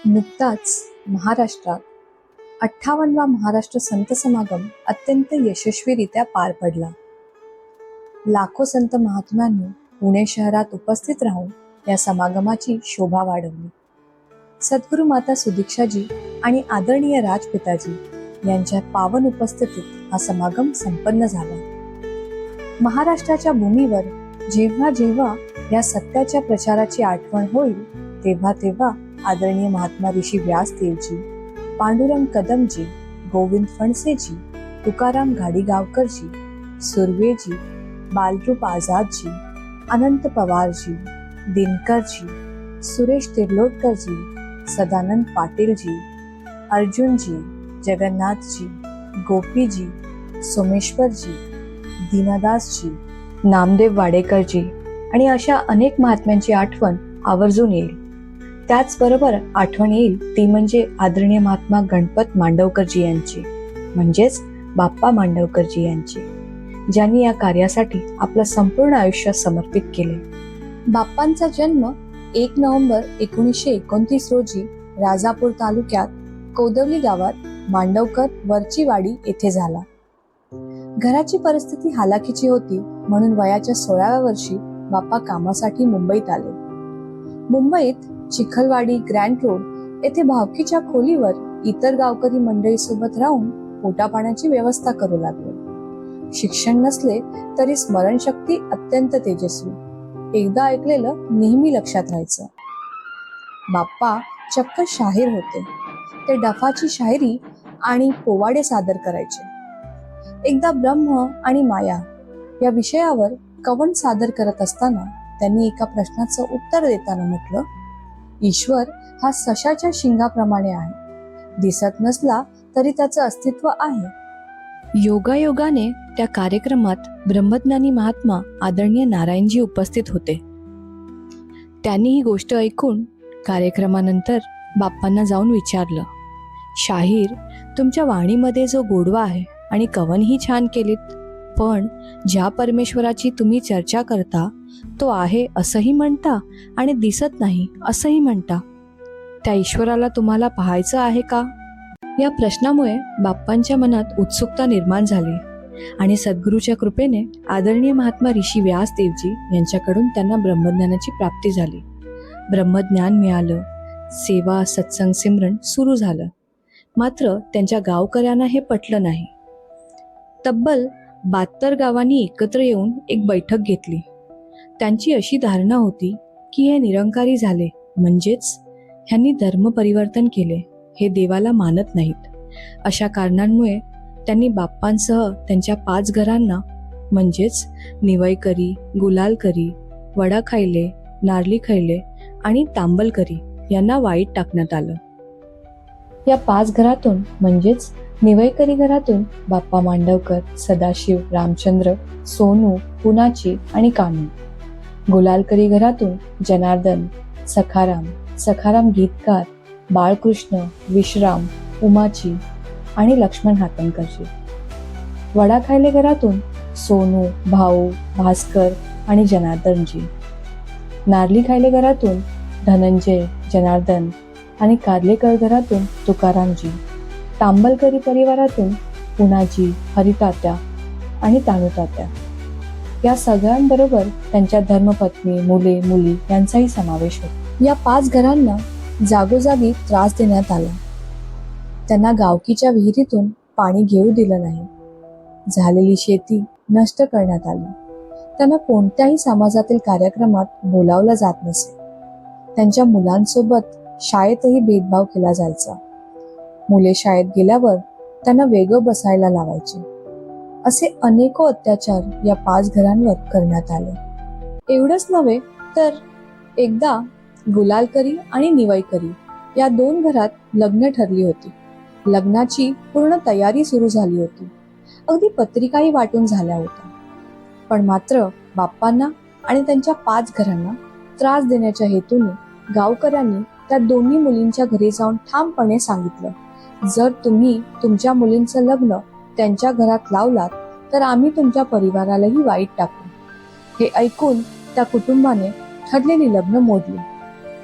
नुकताच महाराष्ट्रात 58वा महाराष्ट्र संत समागम अत्यंत यशस्वीरित्या पार पडला. लाखो संत महात्म्यांनी पुणे शहरात उपस्थित राहून या समागमाची शोभा वाढवली. सद्गुरू माता सुदीक्षाजी आणि आदरणीय राजपिताजी यांच्या पावन उपस्थितीत हा समागम संपन्न झाला. महाराष्ट्राच्या भूमीवर जेव्हा जेव्हा या सत्याच्या प्रचाराची आठवण होईल तेव्हा तेव्हा आदरणीय महात्मा ऋषी व्यासदेवजी, पांडुरंग कदमजी, गोविंद फणसेजी, तुकाराम घाडीगावकरजी, सुर्वेजी, बालरूप आझादजी, अनंत पवारजी, दिनकरजी, सुरेश तिर्लोटकरजी, सदानंद पाटीलजी, अर्जुनजी, जगन्नाथजी, गोपीजी, सोमेश्वरजी, दीनदासजी, नामदेव वाडेकरजी आणि अशा अनेक महात्म्यांची आठवण आवर्जून येईल. त्याचबरोबर आठवण येईल ती म्हणजे आदरणीय महात्मा गणपत मांडवकरजी यांची, म्हणजेच बाप्पा मांडवकरजी यांची, ज्यांनी या कार्यासाठी आपलं संपूर्ण आयुष्य समर्पित केले. बाप्पांचा जन्म 1 नोव्हेंबर 1929 रोजी राजापूर तालुक्यात कोदवली गावात मांडवकर वरचीवाडी येथे झाला. घराची परिस्थिती हालाखीची होती, म्हणून वयाच्या 16व्या वर्षी बाप्पा कामासाठी मुंबईत आले. मुंबईत चिखलवाडी ग्रँड रोड येथे भावकीच्या खोलीवर इतर गावकरी मंडळीसोबत राहून पोटापाण्याची व्यवस्था करू लागले. शिक्षण नसले तरी स्मरणशक्ती अत्यंत तेजस्वी. एकदा ऐकलेलं नेहमी लक्षात राहायचं. बाप्पा चक्क शाहीर होते. ते डफाची शायरी आणि पोवाडे सादर करायचे. एकदा ब्रह्म आणि माया या विषयावर कवन सादर करत असताना त्यांनी एका प्रश्नाचं उत्तर देताना म्हटलं, ईश्वर हा सशाच्या शिंगाप्रमाणे आहे. दिसत नसला तरी त्याचं अस्तित्व आहे. योगायोगाने त्या कार्यक्रमात ब्रह्मज्ञानी महात्मा आदरणीय नारायणजी उपस्थित होते. त्यांनी ही गोष्ट ऐकून कार्यक्रमानंतर बाप्पांना जाऊन विचारलं, शाहीर, तुमच्या वाणीमध्ये जो गोडवा आहे आणि कवनही छान केलीत, पण ज्या परमेश्वराची तुम्ही चर्चा करता तो आहे असंही म्हणता आणि दिसत नाही असंही म्हणता, त्या ईश्वराला तुम्हाला पाहायचं आहे का? या प्रश्नामुळे बाप्पांच्या मनात उत्सुकता निर्माण झाली आणि सद्गुरूच्या कृपेने आदरणीय महात्मा ऋषी व्यासदेवजी यांच्याकडून त्यांना ब्रह्मज्ञानाची प्राप्ती झाली. ब्रह्मज्ञान मिळालं. सेवा, सत्संग, सिमरन सुरू झालं. मात्र त्यांच्या गावकऱ्यांना हे पटलं नाही. तब्बल 72 गावांनी एकत्र येऊन एक बैठक घेतली. त्यांची अशी धारणा होती की हे निरंकारी झाले म्हणजेच ह्यांनी धर्म परिवर्तन केले, हे देवाला मानत नाहीत. अशा कारणांमुळे त्यांनी बाप्पांसह त्यांच्या 5 घरांना म्हणजेच निवईकरी, गुलालकरी, वडाखायले, नारळीखैले आणि तांबलकरी यांना वाईट टाकण्यात आलं. या 5 घरातून म्हणजेच निवईकरी घरातून बाप्पा मांडवकर, सदाशिव, रामचंद्र, सोनू, पुनाची आणि कानू. गुलालकरी घरातून जनार्दन, सखाराम गीतकार, बाळकृष्ण, विश्राम, उमाची आणि लक्ष्मण हातणकरजी. वडाखायले घरातून सोनू, भाऊ, भास्कर आणि जनार्दनजी. नारळीखैले घरातून धनंजय, जनार्दन आणि कार्लेकर घरातून तुकारामजी. तांबलकरी परिवारातून पुनाजी, हरितात्या आणि तानुतात्या. या सगळ्यांबरोबर त्यांच्या धर्मपत्नी, मुले, मुली यांचाही समावेश होता. या 5 घरांना जागोजागी त्रास देण्यात आला. त्यांना गावकीच्या विहिरीतून पाणी घेऊ दिलं नाही. झालेली शेती नष्ट करण्यात आली. त्यांना कोणत्याही समाजातील कार्यक्रमात बोलावलं जात नसे. त्यांच्या मुलांसोबत शाळेतही भेदभाव केला जायचा. मुले शाळेत गेल्यावर त्यांना वेगळं बसायला लावायचे. असे अनेको अत्याचार या 5 घरांवर करण्यात आले. एवढंच नव्हे तर एकदा गुलालकरी आणि निवईकरी या 2 घरात लग्न ठरली होती. लग्नाची पूर्ण तयारी सुरू झाली होती. अगदी पत्रिकाही वाटून झाल्या होत्या. पण मात्र बाप्पांना आणि त्यांच्या 5 घरांना त्रास देण्याच्या हेतूने गावकऱ्यांनी त्या दोन्ही मुलींच्या घरी जाऊन ठामपणे सांगितलं, जर तुम्ही तुमच्या मुलींचं लग्न त्यांच्या घरात लावलात तर आम्ही तुमच्या परिवारालाही वाईट टाकू. हे ऐकून त्या कुटुंबाने ठरलेली लग्न मोडली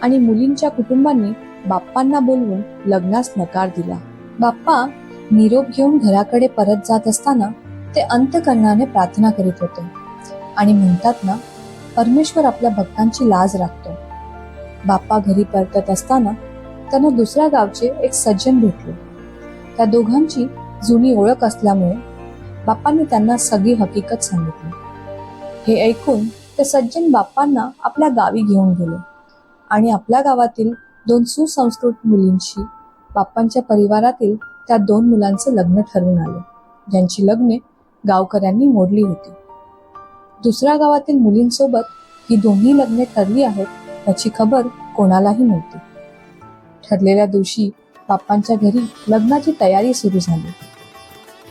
आणि मुलींच्या कुटुंबांनी बाप्पांना बोलवून लग्नास नकार दिला. बाप्पा निरोप घेऊन घराकडे परत जात असताना ते अंतःकरणाने प्रार्थना करीत होते आणि म्हणतात ना, परमेश्वर आपल्या भक्तांची लाज राखतो. बाप्पा घरी परतत असताना त्यांना दुसऱ्या गावचे एक सज्जन भेटले. त्या दोघांची जुनी ओळख असल्यामुळे बाप्पांनी त्यांना सगळी हकीकत सांगितली. हे ऐकून ते सज्जन बाप्पांना आपल्या गावी घेऊन गेले आणि आपल्या गावातील 2 सुसंस्कृत मुलींशी बाप्पांच्या परिवारातील त्या 2 मुलांचं लग्न ठरवून आले, ज्यांची लग्ने गावकऱ्यांनी मोडली होती. दुसऱ्या गावातील मुलींसोबत ही दोन्ही लग्ने ठरली आहेत याची खबर कोणालाही नव्हती. ठरलेल्या दिवशी बाप्पांच्या घरी लग्नाची तयारी सुरू झाली.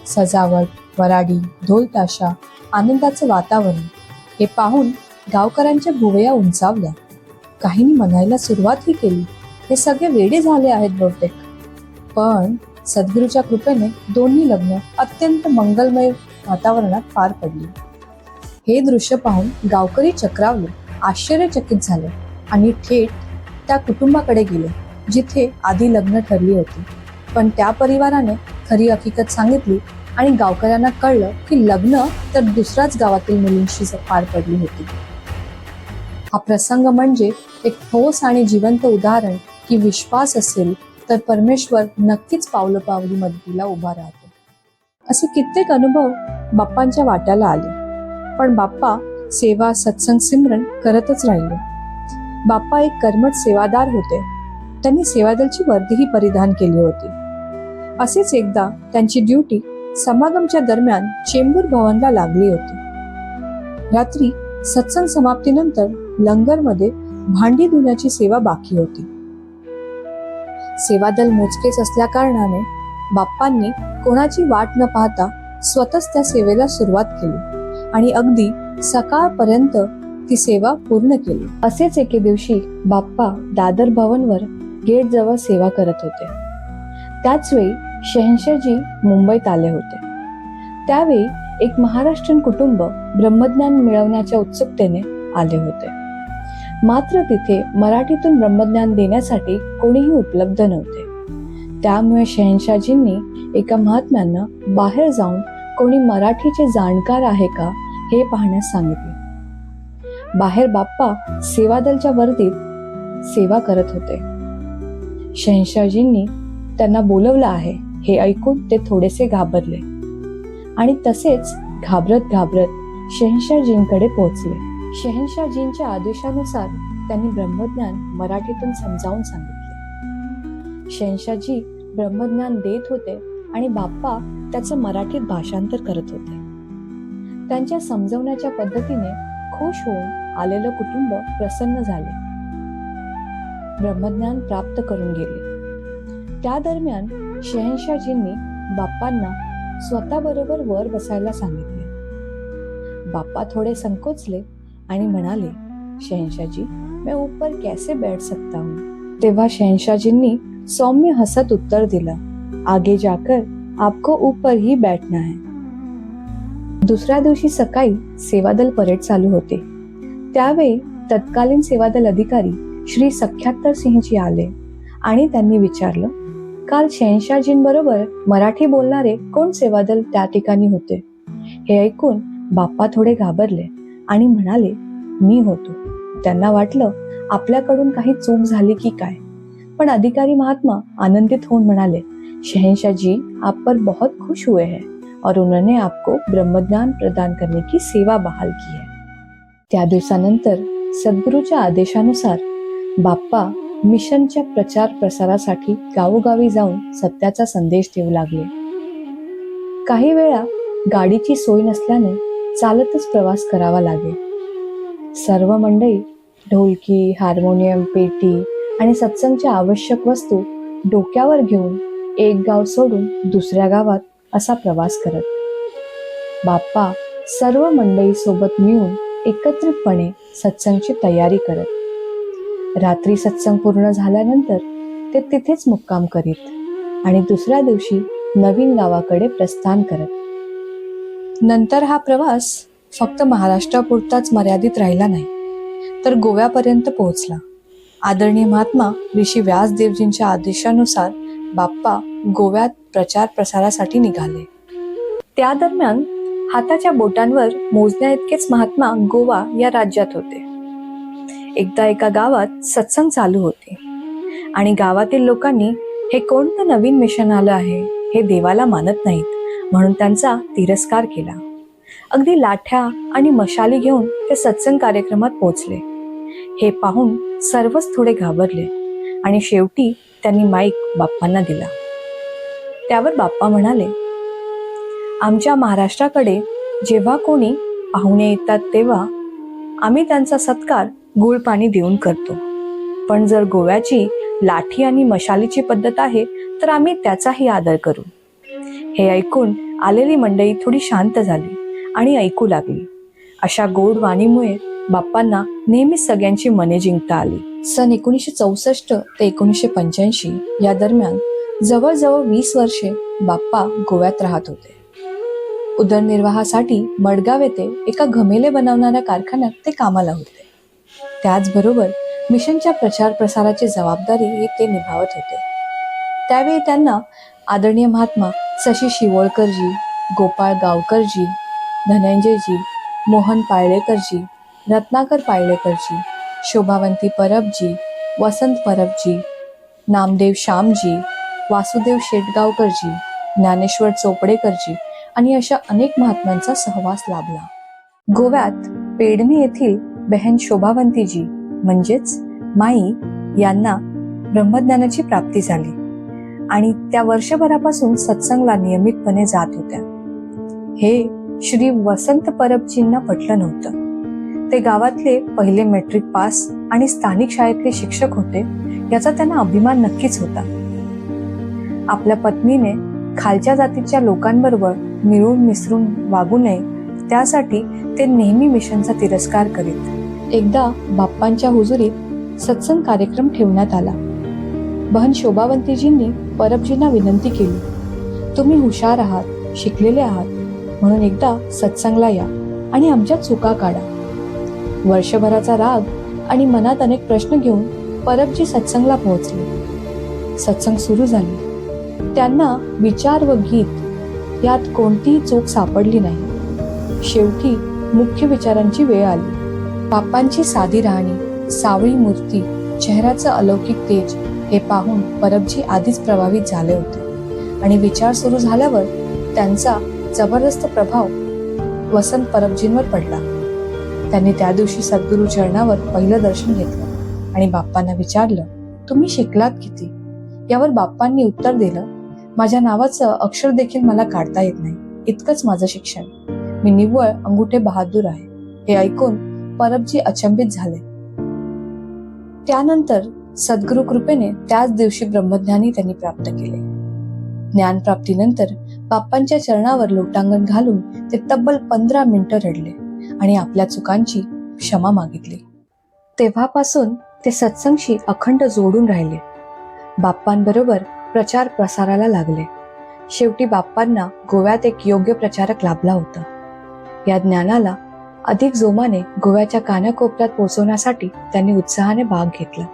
सजावट, वराडी, ढोल ताशा, आनंदाचं वातावरण हे पाहून गावकऱ्यांच्या भुवया उंचावल्या. काहींनी म्हणायला सुरुवातही केली, हे सगळे वेडे झाले आहेत बहुतेक. पण सद्गुरूच्या कृपेने दोन्ही लग्न अत्यंत मंगलमय वातावरणात पार पडली. हे दृश्य पाहून गावकरी चक्रावले, आश्चर्यचकित झाले आणि थेट त्या कुटुंबाकडे गेले जिथे आधी लग्न ठरली होती. पण त्या परिवाराने खरी हकीकत सांगितली आणि गावकऱ्यांना कळलं की लग्न तर दुसऱ्याच गावातील मुलींशी पार पडली होती. हा प्रसंग म्हणजे एक ठोस आणि जिवंत उदाहरण की विश्वास असेल तर परमेश्वर नक्कीच पावलोपावली मदतीला उभा राहतो. असे कित्येक अनुभव बाप्पांच्या वाट्याला आले, पण बाप्पा सेवा, सत्संग, सिमरन करतच राहिले. बाप्पा एक कर्मठ सेवादार होते. त्यांनी सेवादलची वर्दीही परिधान केली होती. असेच एकदा त्यांची ड्युटी समागमच्या दरम्यान चेंबूर भवनला लागली होती. रात्री सत्संग समाप्तीनंतर लंगरमध्ये भांडी धुण्याची सेवा बाकी होती. सेवादल मोजकेच असल्या कारणाने बाप्पांनी कोणाची वाट न पाहता स्वतःच त्या सेवेला सुरुवात केली आणि अगदी सकाळपर्यंत ती सेवा पूर्ण केली. असेच एके दिवशी बाप्पा दादर भवनवर गेट जवळ सेवा करत होते. त्याच वेळी शहंशाहजी मुंबईत आले होते. त्यावेळी एक महाराष्ट्रीयन कुटुंब ब्रह्मज्ञान मिळवण्याच्या उत्सुकतेने आले होते. मात्र तिथे मराठीतून ब्रह्मज्ञान देण्यासाठी कोणीही उपलब्ध नव्हते. त्यामुळे शहंशाहजींनी एका महात्म्यांना बाहेर जाऊन कोणी मराठीचे जाणकार आहे का हे पाहण्यास सांगितले. बाहेर बाप्पा सेवादलच्या वर्दीत सेवा करत होते. शहंशाहजींनी त्यांना बोलवलं आहे हे ऐकून ते थोडेसे घाबरले आणि तसेच घाबरत घाबरत शहंशाहजींकडे पोहोचले. शहंशाहजींच्या आदेशानुसार त्यांनी ब्रह्मज्ञान मराठीतून समजावून सांगितले. शहंशाहजी ब्रह्मज्ञान देत होते आणि बाप्पा त्याचं मराठीत भाषांतर करत होते. त्यांच्या समजवण्याच्या पद्धतीने खुश होऊन आलेलं कुटुंब प्रसन्न झाले. ब्रह्मज्ञान प्राप्त करून गेले. त्या दरम्यान शहंशाहजींनी बाप्पांना स्वतःबरोबर वर बसायला सांगितले. बाप्पा थोडे संकोचले आणि म्हणाले, शहंशाहजी, मैं ऊपर कैसे बैठ सकता हूँ? तेव्हा शहंशाहजींनी सौम्य हसत उत्तर दिलं, आगे जाकर आपको ऊपर ही बैठना है. दुसऱ्या दिवशी सकाळी सेवादल परेड चालू होते. त्यावेळी तत्कालीन सेवादल अधिकारी श्री सख्यात्तर सिंहजी आले आणि त्यांनी विचारलं, काल शहंशाहजींबरोबर मराठी बोलणारे कोण सेवादल त्या ठिकाणी होते? हे ऐकून बाप्पा थोडे घाबरले आणि म्हणाले, मी होतो. त्यांना वाटलं आपल्याकडून काही चूक झाली की काय, पण अधिकारी महात्मा आनंदित होऊन म्हणाले, शहंशाहजी आप पर बहुत खुश हुए हैं और उन्होंने आपको ब्रह्मज्ञान प्रदान करने की सेवा बहाल की है. त्या दिवसानंतर सद्गुरूच्या आदेशानुसार बाप्पा मिशनच्या प्रचार प्रसारासाठी गावोगावी जाऊन सत्याचा संदेश देऊ लागले. काही वेळा गाडीची सोय नसल्याने चालतच प्रवास करावा लागे. सर्व मंडळी ढोलकी, हार्मोनियम, पेटी आणि सत्संगच्या आवश्यक वस्तू डोक्यावर घेऊन एक गाव सोडून दुसऱ्या गावात असा प्रवास करत. बाप्पा सर्व मंडळी सोबत मिळून एकत्रितपणे सत्संगची तयारी करत. रात्री सत्संग पूर्ण झाल्यानंतर ते तिथेच मुक्काम करीत आणि दुसऱ्या दिवशी नवीन गावाकडे प्रस्थान करत. नंतर हा प्रवास फक्त महाराष्ट्रापुरताच मर्यादित राहिला नाही, तर गोव्यापर्यंत पोहोचला आदरणीय महात्मा ऋषी व्यासदेवजींच्या आदेशानुसार बाप्पा गोव्यात प्रचार प्रसारासाठी निघाले. त्या दरम्यान हाताच्या बोटांवर मोजण्या इतकेच महात्मा गोवा या राज्यात होते. एकदा एका गावात सत्संग चालू होते आणि गावातील लोकांनी हे कोणतं नवीन मिशन आलं आहे हे देवाला मानत नाहीत म्हणून त्यांचा तिरस्कार केला. अगदी लाठ्या आणि मशाली घेऊन ते सत्संग कार्यक्रमात पोहोचले. हे पाहून सर्वच थोडे घाबरले आणि शेवटी त्यांनी माईक बाप्पांना दिला. त्यावर बाप्पा म्हणाले, आमच्या महाराष्ट्राकडे जेव्हा कोणी पाहुणे येतात तेव्हा आम्ही त्यांचा सत्कार गुळ पाणी देऊन करतो, पण जर गोव्याची लाठी आणि मशालीची पद्धत आहे तर आम्ही त्याचाही आदर करू. हे ऐकून आलेली मंडळी थोडी शांत झाली आणि ऐकू लागली. अशा गोड वाणीमुळे बाप्पांना नेहमीच सगळ्यांची मने जिंकता आली. सन 1964 ते 1985 या दरम्यान जवळजवळ 20 वर्षे बाप्पा गोव्यात राहत होते. उदरनिर्वाहासाठी मडगाव येथे एका घमेले बनवणाऱ्या कारखान्यात ते कामाला होते. त्याचबरोबर मिशनच्या प्रचार प्रसाराची जबाबदारी ते निभावत होते. त्यावेळी त्यांना आदरणीय महात्मा शशी शिवोळकरजी, गोपाळ गावकरजी, धनंजयजी, मोहन पाळलेकरजी, रत्नाकर पाळलेकरजी, शोभावंती परबजी, वसंत परबजी, नामदेव श्यामजी, वासुदेव शेटगावकरजी, ज्ञानेश्वर चोपडेकरजी आणि अशा अनेक महात्म्यांचा सहवास लाभला. गोव्यात पेडणे येथील बहन शोभावंतीजी म्हणजेच माई यांना ब्रह्मज्ञानाची प्राप्ती झाली आणि त्या वर्षभरापासून सत्संगला नियमितपणे जात होत्या. हे श्री वसंत परबजींना पटलं नव्हतं. ते गावातले पहिले मॅट्रिक पास आणि स्थानिक शाळेतले शिक्षक होते याचा त्यांना अभिमान नक्कीच होता. आपल्या पत्नीने खालच्या जातीच्या लोकांबरोबर मिळून मिसळून वागू नये त्यासाठी ते नेहमी मिशनचा तिरस्कार करीत. एकदा बाप्पांच्या हुजुरीत सत्संग कार्यक्रम ठेवण्यात आला. बहन शोभावंतीजींनी परबजींना विनंती केली, तुम्ही हुशार आहात, शिकलेले आहात, म्हणून एकदा सत्संगला या आणि आमच्या चुका काढा. वर्षभराचा राग आणि मनात अनेक प्रश्न घेऊन परबजी सत्संगला पोहोचले. सत्संग सुरू झाले. त्यांना विचार व गीत यात कोणतीही चूक सापडली नाही. शेवटी मुख्य विचारांची वेळ आली. बाप्पांची साधी राहणी, सावळी मूर्ती, चेहऱ्याचं अलौकिक तेज हे पाहून परबजी आधीच प्रभावित झाले होते आणि विचार सुरू झाल्यावर त्यांचा जबरदस्त प्रभाव वसंत परबजींवर पडला. त्यांनी त्या दिवशी सद्गुरू चरणावर पहिलं दर्शन घेतलं आणि बाप्पांना विचारलं, तुम्ही शिकलात किती? यावर बाप्पांनी उत्तर दिलं, माझ्या नावाचं अक्षर देखील मला काढता येत नाही, इतकंच माझं शिक्षण. मी निव्वळ अंगुठे बहादूर आहे. हे ऐकून परबजी अचंबित झाले. त्यानंतर सद्गुरू कृपेने त्याच दिवशी ब्रह्मज्ञानी त्यांनी प्राप्त केले. ज्ञानप्राप्तीनंतर बाप्पांच्या चरणावर लोटांगण घालून ते तब्बल 15 मिनिटं रडले आणि आपल्या चुकांची क्षमा मागितली. तेव्हापासून ते सत्संगशी अखंड जोडून राहिले. बाप्पांबरोबर प्रचार प्रसाराला लागले. शेवटी बाप्पांना गोव्यात एक योग्य प्रचारक लाभला होता. या ज्ञानाला अधिक जोमाने गोव्याच्या कानाकोपऱ्यात पोहोचवण्यासाठी त्यांनी उत्साहाने भाग घेतला.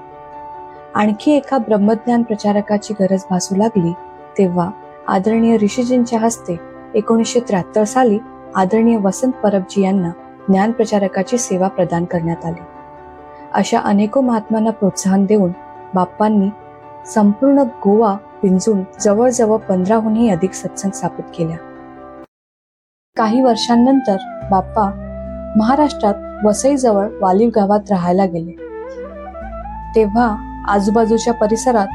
आणखी एका ब्रह्मज्ञान प्रचारकाची गरज भासू लागली तेव्हा आदरणीय ऋषीजींच्या हस्ते 1973 साली आदरणीय वसंत परबजी यांना ज्ञान प्रचारकाची सेवा प्रदान करण्यात आली. अशा अनेको महात्म्यांना प्रोत्साहन देऊन बाप्पांनी संपूर्ण गोवा पिंजून जवळजवळ 15हूनही अधिक सत्संग स्थापित केल्या. काही वर्षांनंतर बाप्पा महाराष्ट्रात वसईजवळ वालीव गावात राहायला गेले. तेव्हा आजूबाजूच्या परिसरात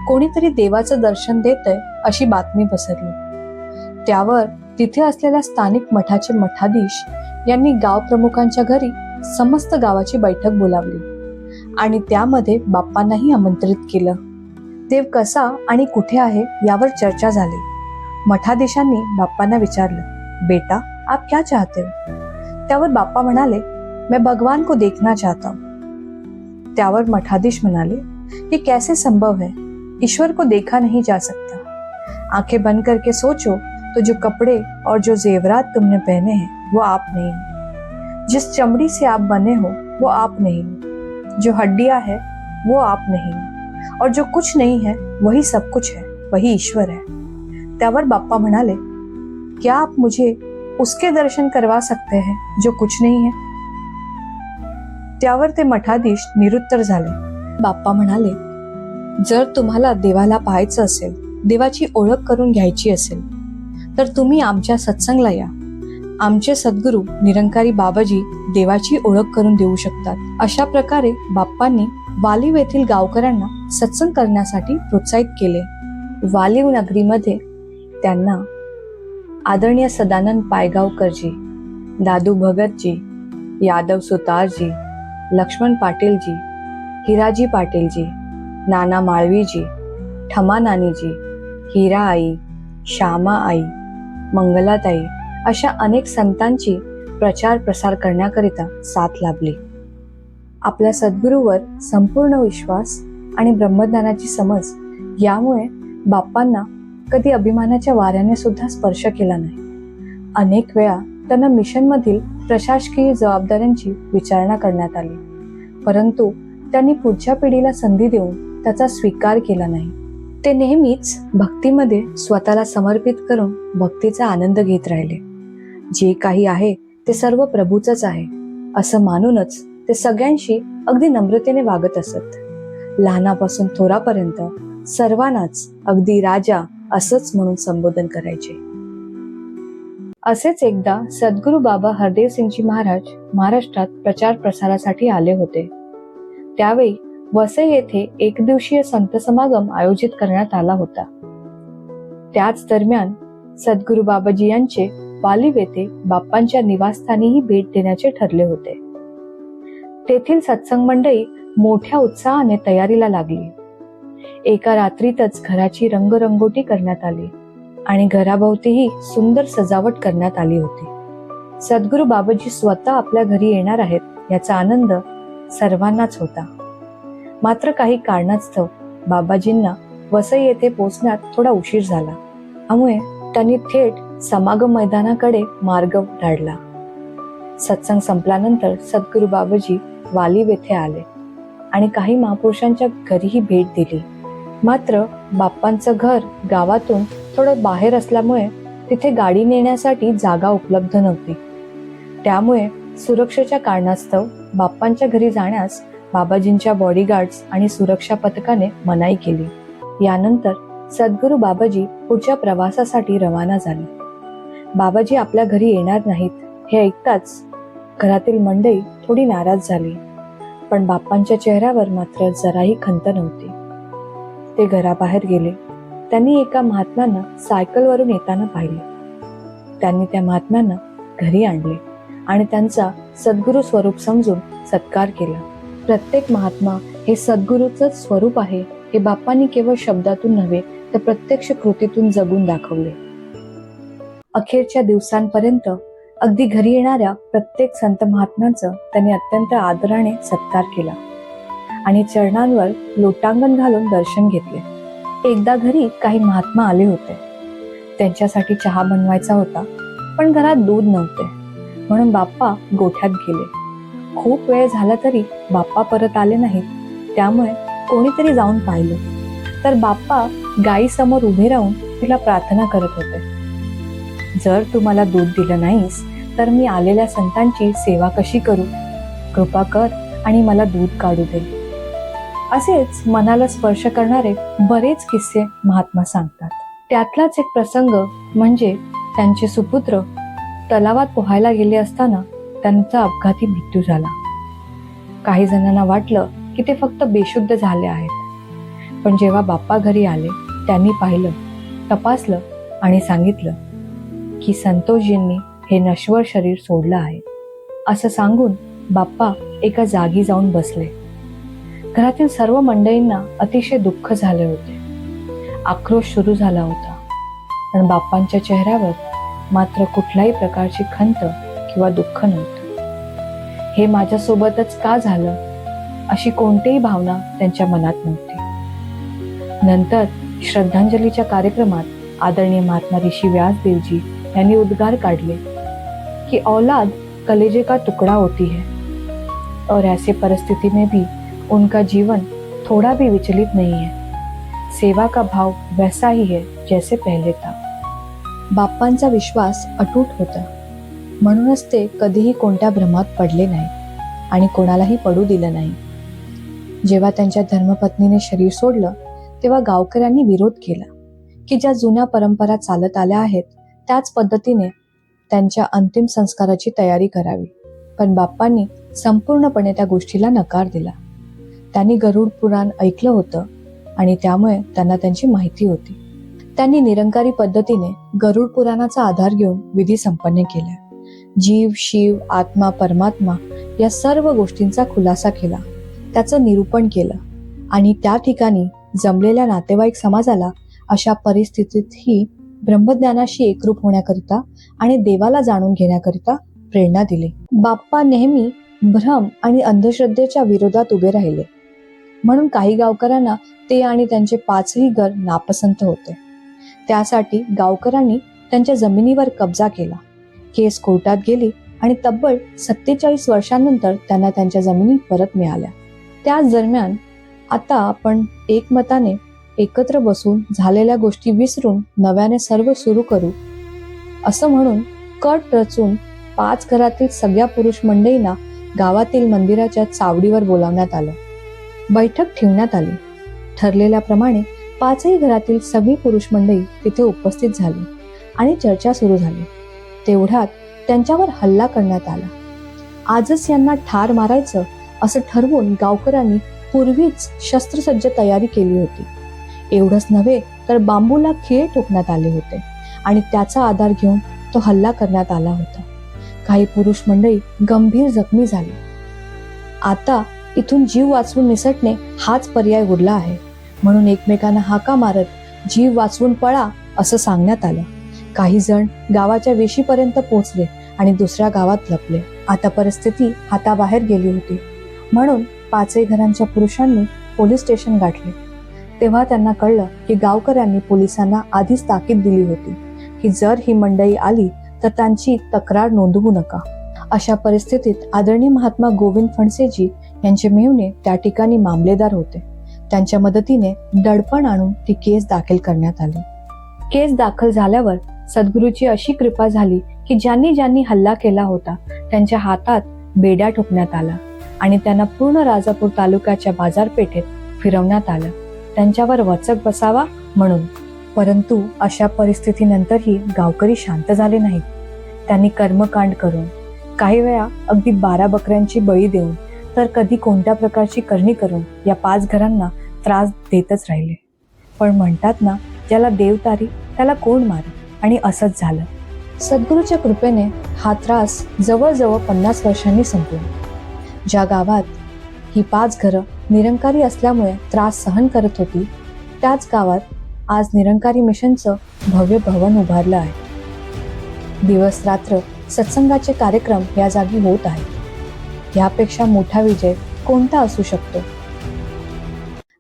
कोणीतरी देवाचं दर्शन देतंय अशी बातमी पसरली. त्यावर तिथे असलेल्या स्थानिक मठाचे मठाधीश यांनी गाव प्रमुखांच्या घरी समस्त गावाची बैठक बोलावली आणि त्यामध्ये बाप्पांनाही आमंत्रित केलं. देव कसा आणि कुठे आहे यावर चर्चा झाली. मठाधीशांनी बाप्पांना विचारलं, बेटा आप क्या चाहते हो? त्यावर बाप्पा म्हणाले, मैं भगवान को देखना चाहता हूं. त्यावर मठाधीश म्हणाले, ये कैसे संभव है? ईश्वर को देखा नहीं जा सकता. आंखें बंद करके सोचो तो जो कपड़े और जो जेवरात तुमने पहने हैं वो आप नहीं हो. जिस चमड़ी से आप बने हो वो आप नहीं हो. जो हड्डियां है वो आप नहीं, और जो कुछ नहीं है वही सब कुछ है, वही ईश्वर है. त्यावर बाप्पा म्हणाले, क्या आप मुझे उसके दर्शन करवा सकते हैं जो कुछ नहीं है? त्यावर ते मठाधीश निरुत्तर झाले. बाप्पा म्हणाले, जर तुम्हाला देवाला पाहायचं असेल, देवाची ओळख करून घ्यायची असेल, तर तुम्ही आमच्या सत्संगला या. आमचे सद्गुरू निरंकारी बाबाजी देवाची ओळख करून देऊ शकतात. अशा प्रकारे बाप्पांनी वालीव येथील गावकऱ्यांना सत्संग करण्यासाठी प्रोत्साहित केले. वालीव नगरीमध्ये त्यांना आदरणीय सदानंद पायगावकरजी, दादू भगतजी, यादव सुतारजी, लक्ष्मण पाटीलजी, हिराजी पाटीलजी, नाना माळवीजी, ठमा नानीजी, हिरा आई, श्यामा आई, मंगलाताई अशा अनेक संतांची प्रचार प्रसार करण्याकरिता साथ लाभली. आपल्या सद्गुरूवर संपूर्ण विश्वास आणि ब्रह्मज्ञानाची समज यामुळे बाप्पांना कधी अभिमानाच्या वाऱ्याने सुद्धा स्पर्श केला नाही. अनेक वेळा त्यांना मिशनमधील प्रशासकीय जबाबदाऱ्यांची विचारणा करण्यात आली, परंतु त्यांनी पुढच्या पिढीला संधी देऊन त्याचा स्वीकार केला नाही. ते नेहमीच भक्तीमध्ये स्वतःला समर्पित करून भक्तीचा आनंद घेत राहिले. जे काही आहे ते सर्व प्रभूचंच आहे असं मानूनच ते सगळ्यांशी अगदी नम्रतेने वागत असत. लहानापासून थोरापर्यंत सर्वांनाच अगदी राजा असंच म्हणून संबोधन करायचे. असेच एकदा सद्गुरू बाबा हरदेवसिंगजी महाराज महाराष्ट्रात प्रचार प्रसारासाठी आले होते. त्यावेळी वसई येथे एक दिवसीय संत समागम आयोजित करण्यात आला होता. त्याच दरम्यान सद्गुरू बाबाजी यांचे वालीव येथे बाप्पांच्या निवासस्थानीही भेट देण्याचे ठरले होते. तेथील सत्संग मंडळी मोठ्या उत्साहाने तयारीला लागली. एका रात्रीतच घराची रंगरंगोटी करण्यात आली आणि घराभोवतीही सुंदर सजावट करण्यात आली होती. सद्गुरू बाबाजी स्वतः आपल्या घरी येणार आहेत याचा आनंद सर्वांनाच होता. मात्र काही कारणास्तव बाबाजींना वसई येथे पोहोचण्यात थोडा उशीर झाला. त्यामुळे त्यांनी थेट समागम मैदानाकडे मार्ग काढला. सत्संग संपल्यानंतर सद्गुरू बाबाजी वालीव येथे आले आणि काही महापुरुषांच्या घरीही भेट दिली. मात्र बाप्पांचं घर गावातून थोडं बाहेर असल्यामुळे तिथे गाडी नेण्यासाठी जागा उपलब्ध नव्हती. त्यामुळे सुरक्षेच्या कारणास्तव बाप्पांच्या घरी जाण्यास बाबाजींच्या बॉडीगार्ड्स आणि सुरक्षा पथकाने मनाई केली. यानंतर सद्गुरू बाबाजी पुढच्या प्रवासासाठी रवाना झाले. बाबाजी आपल्या घरी येणार नाहीत हे ऐकताच घरातील मंडळी थोडी नाराज झाली, पण बाप्पांच्या चेहऱ्यावर मात्र जराही खंत नव्हती. ते घराबाहेर गेले. त्यांनी एका महात्म्यांना सायकलवरून येताना पाहिले. त्यांनी त्या महात्म्यांना घरी आणले आणि त्यांचा सद्गुरू स्वरूप समजून सत्कार केला. प्रत्येक महात्मा हे सद्गुरूचं स्वरूप आहे हे बाप्पांनी केवळ शब्दातून नव्हे तर प्रत्यक्ष कृतीतून जगून दाखवले. अखेरच्या दिवसांपर्यंत अगदी घरी येणाऱ्या प्रत्येक संत महात्म्यांचं त्यांनी अत्यंत आदराने सत्कार केला आणि चरणांवर लोटांगण घालून दर्शन घेतले. एकदा घरी काही महात्मा आले होते. त्यांच्यासाठी चहा बनवायचा होता, पण घरात दूध नव्हते, म्हणून बाप्पा गोठ्यात गेले. खूप वेळ झाला तरी बाप्पा परत आले नाहीत. त्यामुळे कोणीतरी जाऊन पाहिलं तर बाप्पा गायीसमोर उभे राहून तिला प्रार्थना करत होते. जर तू मला दूध दिलं नाहीस तर मी आलेल्या संतांची सेवा कशी करू? कृपा कर आणि मला दूध काढू दे. असेच मनाला स्पर्श करणारे बरेच किस्से महात्मा सांगतात. त्यातलाच एक प्रसंग म्हणजे त्यांचे सुपुत्र तलावात पोहायला गेले असताना त्यांचा अपघाती मृत्यू झाला. काही जणांना वाटलं की ते फक्त बेशुद्ध झाले आहेत, पण जेव्हा बाप्पा घरी आले त्यांनी पाहिलं, तपासलं आणि सांगितलं की संतोषजींनी हे नश्वर शरीर सोडलं आहे. असं सांगून बाप्पा एका जागी जाऊन बसले. घरातील सर्व मंडळींना अतिशय दुःख झाले होते. आक्रोश सुरू झाला होता, पण बाप्पांच्या चेहऱ्यावर मात्र कुठल्याही प्रकारची खंत किंवा दुःख नव्हतं. हे माझ्यासोबतच का झालं अशी कोणतीही भावना त्यांच्या मनात नव्हती. नंतर श्रद्धांजलीच्या कार्यक्रमात आदरणीय महात्मा ऋषी व्यासदेवजी यांनी उद्गार काढले कि औलाद कलेजे का टुकड़ा होती है और ऐसे परिस्थिति में भी उनका जीवन थोड़ा भी विचलित नहीं है। सेवा का भाव वैसा ही है जैसे पहले था। बाप्पांचा विश्वास अटूट होता, म्हणूनच ते कधीही कोणत्या भ्रमात पडले नाही आणि कोणालाही पडू दिलं नाही. जेव्हा त्यांच्या धर्मपत्नीने शरीर सोडलं तेव्हा गावकऱ्यांनी विरोध केला की ज्या जुन्या परंपरा चालत आल्या आहेत त्याच पद्धतीने त्यांच्या अंतिम संस्काराची तयारी करावी. पण बाप्पांनी संपूर्णपणे त्या गोष्टीला नकार दिला. त्यांनी गरुड पुराण ऐकलं होतं आणि त्यामुळे त्यांना त्यांची माहिती होती. त्यांनी निरंकारी पद्धतीने गरुड पुराणाचा आधार घेऊन विधी संपन्न केल्या. जीव, शिव, आत्मा, परमात्मा या सर्व गोष्टींचा खुलासा केला, त्याचं निरूपण केलं आणि त्या ठिकाणी जमलेल्या नातेवाईक समाजाला अशा परिस्थितीतही ब्रह्मज्ञानाशी एकरूप होण्याकरिता आणि देवाला जाणून घेण्याकरिता प्रेरणा दिली. बाप्पा नेहमी भ्रम आणि अंधश्रद्धेच्या विरोधात उभे राहिले, म्हणून काही गावकऱ्यांना ते आणि त्यांचे 5ही घर नापसंत होते. त्यासाठी गावकऱ्यांनी त्यांच्या जमिनीवर कब्जा केला. केस कोर्टात गेली आणि तब्बल 47 वर्षांनंतर त्यांना त्यांच्या जमिनी परत मिळाल्या. त्याच दरम्यान आता आपण एकमताने एकत्र बसून झालेल्या गोष्टी विसरून नव्याने सर्व सुरू करू असं म्हणून कट रचून 5 घरातील सगळ्या पुरुष मंडळींना गावातील मंदिराच्या चावडीवर बोलावण्यात आलं. बैठक ठेवण्यात आली. ठरलेल्याप्रमाणे 5ही घरातील सगळी पुरुष मंडळी तिथे उपस्थित झाली आणि चर्चा सुरू झाली. तेवढ्यात त्यांच्यावर हल्ला करण्यात आला. आजच यांना ठार मारायचं असं ठरवून गावकऱ्यांनी पूर्वीच शस्त्रसज्ज तयारी केली होती. एवढंच नव्हे तर बांबूला खिळे ठोकण्यात आले होते आणि त्याचा आधार घेऊन तो हल्ला करण्यात आला होता. काही पुरुष मंडळी गंभीर जखमी झाली. आता इथून जीव वाचवून निसटणे हाच पर्याय उरला आहे, म्हणून एकमेकांना हाका मारत जीव वाचवून पळा असं सांगण्यात आलं. काही जण गावाच्या वेशीपर्यंत पोहोचले आणि दुसऱ्या गावात लपले. आता परिस्थिती हाताबाहेर गेली होती, म्हणून 5ही घरांच्या पुरुषांनी पोलीस स्टेशन गाठले. तेव्हा त्यांना कळलं की गावकऱ्यांनी पोलिसांना आधीच ताकीद दिली होती की जर ही मंडळी आली तर त्यांची तक्रार नोंदवू नका. अशा परिस्थितीत आदरणीय महात्मा गोविंद फणसेजी यांचे मेव्हणे त्या ठिकाणी मामलेदार होते. त्यांच्या मदतीने दडपण आणून ती केस दाखल करण्यात आली. केस दाखल झाल्यावर सद्गुरूची अशी कृपा झाली की ज्यांनी ज्यांनी हल्ला केला होता त्यांच्या हातात बेड्या ठोकण्यात आला आणि त्यांना पूर्ण राजापूर तालुक्याच्या बाजारपेठेत फिरवण्यात आलं, त्यांच्यावर वचक बसावा म्हणून. परंतु अशा परिस्थितीनंतरही गावकरी शांत झाले नाहीत. त्यांनी कर्मकांड करून, काही वेळा अगदी 12 बकऱ्यांची बळी देऊन, तर कधी कोणत्या प्रकारची करणी करून या 5 घरांना त्रास देतच राहिले. पण म्हणतात ना, ज्याला देव तारी त्याला कोण मारे, आणि असंच झालं. सद्गुरूच्या कृपेने हा त्रास जवळजवळ 50 वर्षांनी संपला. ज्या गावात ही 5 घरं निरंकारी असल्यामुळे त्रास सहन करत होती, त्याच गावात आज निरंकारी मिशनचं भव्य भवन उभारलं आहे. दिवस रात्र सत्संगाचे कार्यक्रम या जागी होत आहेत. यापेक्षा मोठा विजय कोणता असू शकतो?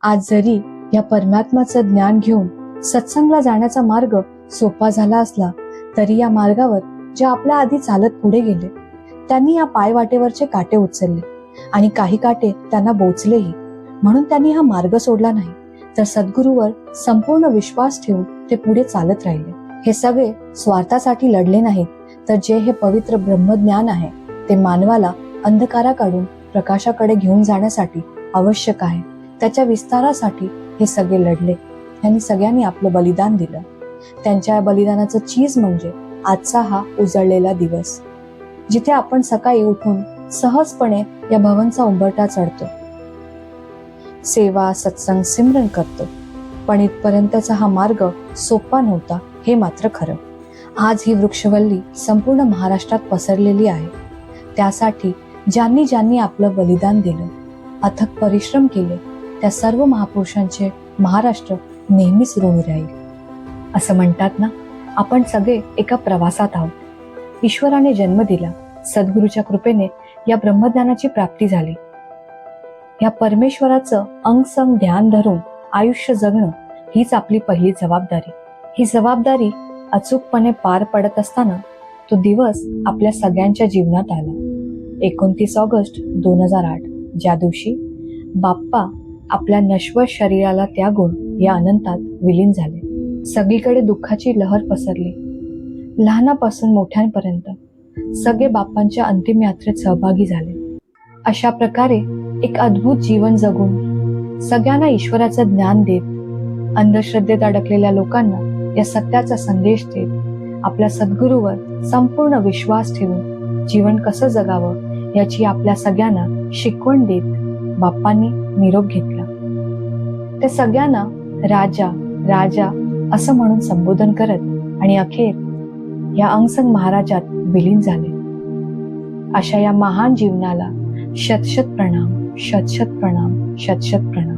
आज जरी या परमात्माचं ज्ञान घेऊन सत्संगला जाण्याचा मार्ग सोपा झाला असला तरी या मार्गावर जे आपल्या आधी चालत पुढे गेले त्यांनी या पायवाटेवरचे काटे उचलले आणि काही काटे त्यांना बोचलेही, म्हणून त्यांनी हा मार्ग सोडला नाही, तर सद्गुरूवर संपूर्ण विश्वास ठेवून ते पुढे चालत राहिले. हे सगळे स्वार्थासाठी लढले नाहीत, तर जे हे पवित्र ब्रह्मज्ञान आहे ते मानवाला अंधकाराकडून प्रकाशाकडे घेऊन जाण्यासाठी आवश्यक आहे, त्याच्या विस्तारासाठी हे सगळे लढले. त्यांनी सगळ्यांनी आपलं बलिदान दिलं. त्यांच्या बलिदानाचं चीज म्हणजे आजचा हा उजळलेला दिवस, जिथे आपण सकाळी उठून सहजपणे या भवनचा उंबरठा चढतो, सेवा, सत्संग, सिमरन करतो. पण इथपर्यंतचा हा मार्ग सोपा नव्हता, हे मात्र खरं. आज ही वृक्षवल्ली संपूर्ण महाराष्ट्रात पसरलेली आहे. त्यासाठी ज्यांनी ज्यांनी आपलं बलिदान दिलं, अथक परिश्रम केले, त्या सर्व महापुरुषांचे महाराष्ट्र नेहमीच ऋणी राहील. असं म्हणतात ना, आपण सगळे एका प्रवासात आहोत. ईश्वराने जन्म दिला, सद्गुरूच्या कृपेने या ब्रह्मज्ञानाची प्राप्ती झाली. या परमेश्वराचं अंगसंग ध्यान धरून आयुष्य जगणं हीच आपली पहिली जबाबदारी. ही जबाबदारी अचूकपणे पार पडत असताना तो दिवस आपल्या सगळ्यांच्या जीवनात आला. 29 ऑगस्ट 2008, ज्या दिवशी बाप्पा आपल्या नश्वर शरीराला त्यागून या अनंतात विलीन झाले. सगळीकडे दुःखाची लहर पसरली. लहानापासून मोठ्यांपर्यंत सगळे बाप्पांच्या अंतिम यात्रेत सहभागी झाले. अशा प्रकारे एक अद्भुत जीवन जगून सगळ्यांना ईश्वराचं ज्ञान देत, अंधश्रद्धेत अडकलेल्या लोकांना या सत्याचा संदेश देत, आपल्या सद्गुरूवर संपूर्ण विश्वास ठेवून जीवन कसं जगावं याची आपल्या सगळ्यांना शिकवण देत बाप्पांनी निरोप घेतला. ते सगळ्यांना राजा राजा असं म्हणून संबोधन करत आणि अखेर या अंगसंग महाराजात विलीन झाले. अशा या महान जीवनाला शतशत प्रणाम, शतशत प्रणाम, शतशत प्रणाम.